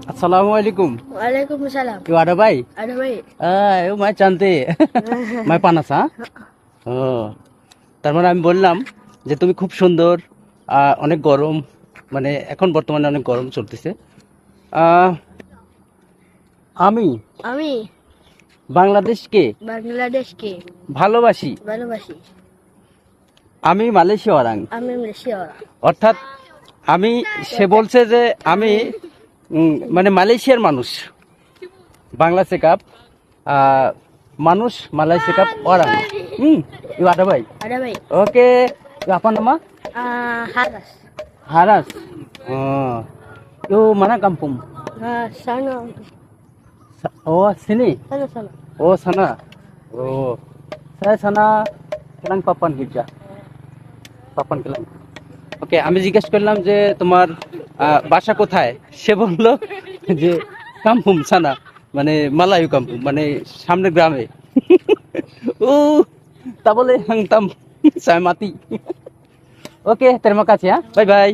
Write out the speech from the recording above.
Assalamualaikum. Waalaikumsalam. Yo ada bayi? Ada baik. Yo mai cantik. Mai panas ha? ও তার মানে আমি বললাম যে তুমি খুব সুন্দর, অনেক গরম, মানে এখন বর্তমানে অনেক গরম চলতেছে। আমি আমি বাংলাদেশকে বাংলাদেশকে ভালোবাসি। ভালোবাসি। আমি মালয়েশিয়া ওরাং। আমি মালয়েশিয়া। অর্থাৎ আমি, সে বলছে যে আমি মানে মালয়েশিয়ার মানুষ, বাংলা চেকআপ মানুষ Malaysia checkup orang. Itu ada baik. Ada baik. Oke, apa nama? Haras. Haras. Oh, itu mana kampung? Sana. Oh, sini. Sana. Oh, sana. Oh, saya sana Kelang Papan Gija. Papan Kelang. ওকে, আমি জিজ্ঞেস করলাম যে তোমার বাসা কোথায়, সে বললো যে কাম্পুম সানা, মানে মালায়ু কাম্পুম, মানে সামনে গ্রামে। ও তা বলে হাংতাম saya mati. Oke, terima kasih ya. Bye bye.